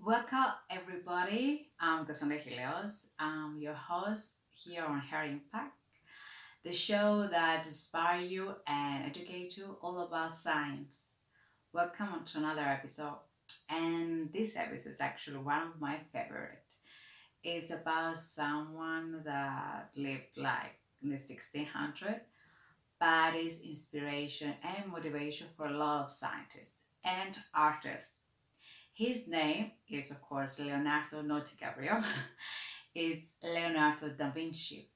Welcome everybody. I'm Cassandra Helios. I'm your host here on Hair Impact, the show that inspires you and educate you all about science. Welcome on to another episode. And this episode is actually one of my favorite. It's about someone that lived like in the 1600s, but is inspiration and motivation for a lot of scientists and artists. His name is, of course, Leonardo, not Gabriel. It's Leonardo da Vinci.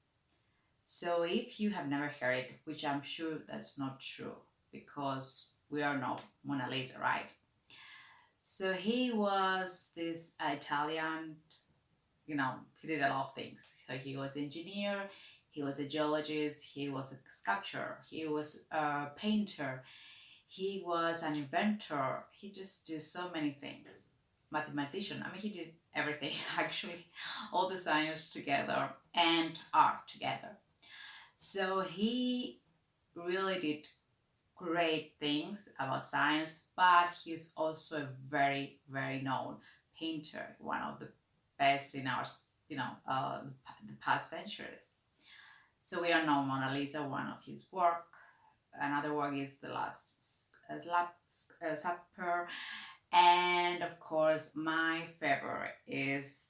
So, if you have never heard it, which I'm sure that's not true, because we all know Mona Lisa, right? So, he was this Italian, he did a lot of things. So, he was an engineer, he was a geologist, he was a sculptor, he was a painter, he was an inventor. He just did so many things. Mathematician. I mean, he did everything actually, all the science together and art together. So he really did great things about science, but he's also a very, very known painter, one of the best in our, the past centuries. So we all know Mona Lisa, one of his work. Another work is The Last Supper, and of course, my favorite is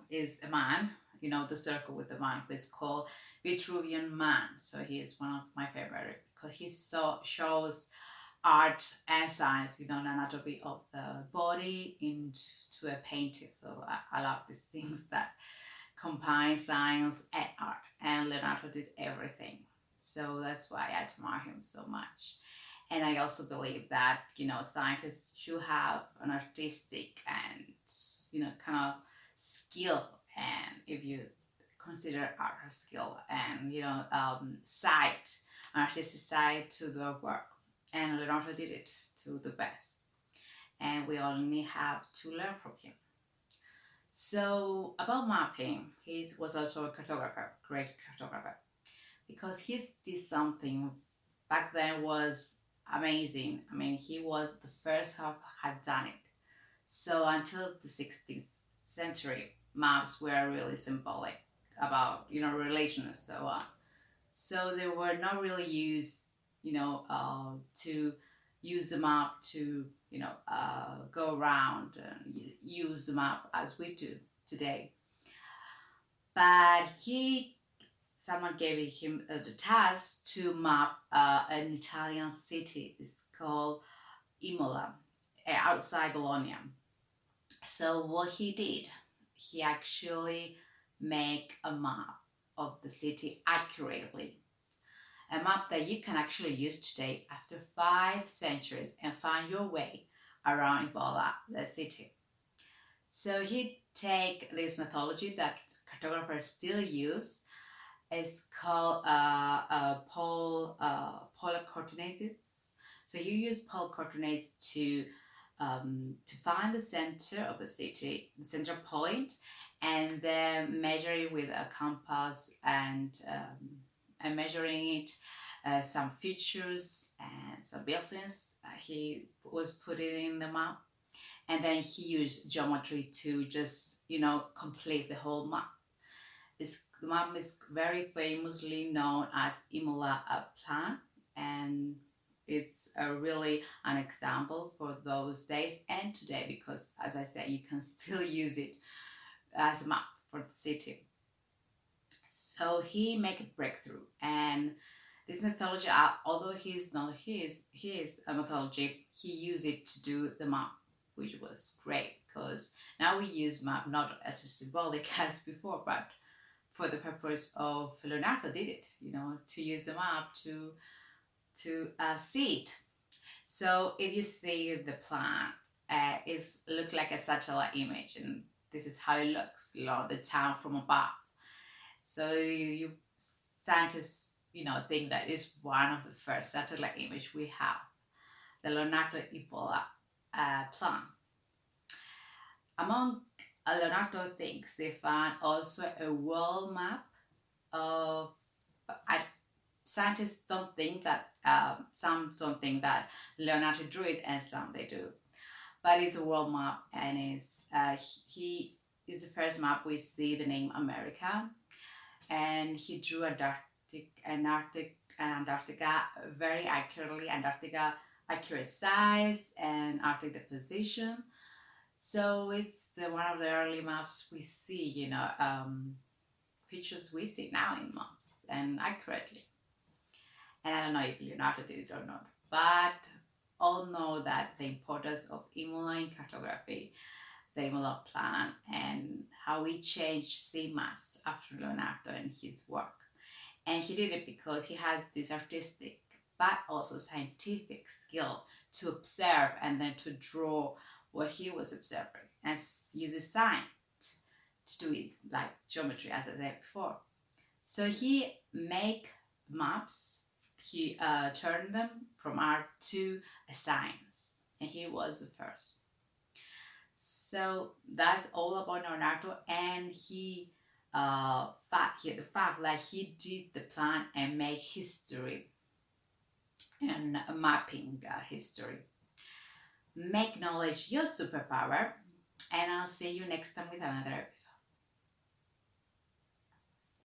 is a man. You know, the circle with the man who is called Vitruvian Man. So he is one of my favorite because he shows art and science, the anatomy of the body into a painting. So I love these things that combine science and art. And Leonardo did everything. So that's why I admire him so much. And I also believe that, scientists should have an artistic and, kind of skill. And if you consider art a skill and, side, an artistic side to the work. And Leonardo did it to the best. And we only have to learn from him. So about mapping, he was also a cartographer, great cartographer, because he did something back then was amazing. I mean, he was the first who had done it. So until the 16th century, maps were really symbolic about religion and so on. So they were not really used, to use the map to go around and use the map as we do today. But someone gave him the task to map an Italian city. It's called Imola, outside Bologna. So what he did, he actually make a map of the city accurately. A map that you can actually use today after 5 centuries and find your way around Ebola, the city. So he take this methodology that cartographers still use. It's called polar coordinates. So you use polar coordinates to find the center of the city, the center point, and then measure it with a compass and measuring it, some features and some buildings. He was putting in the map, and then he used geometry to just complete the whole map. The map is very famously known as Imola plan, and it's really an example for those days and today because, as I said, you can still use it as a map for the city. So he make a breakthrough, and this methodology, although he is a methodology, he used it to do the map, which was great because now we use map not as a symbolic as before, but for the purpose of Leonardo did it, to use the map to see it. So if you see the plan, it looks like a satellite image, and this is how it looks, the town from above. So you scientists, think that is one of the first satellite image we have, the Leonardo Ebola plan. Among Leonardo things, they found also a world map of. Scientists don't think that some don't think that Leonardo drew it, and some they do. but it's a world map, and he is the first map we see the name America, and he drew Antarctica very accurately, Antarctica accurate size and Arctic the position. So it's the one of the early maps we see, features we see now in maps and accurately. And I don't know if Leonardo did it or not, but all know that the importance of Imola in cartography, the Imola plan, and how he changed sea mass after Leonardo and his work. And he did it because he has this artistic but also scientific skill to observe and then to draw what he was observing and uses science to do it like geometry, as I said before. So he make maps, he turned them from art to a science, and he was the first. So that's all about Leonardo, and the fact that he did the plan and make history and mapping history. Make knowledge your superpower, and I'll see you next time with another episode.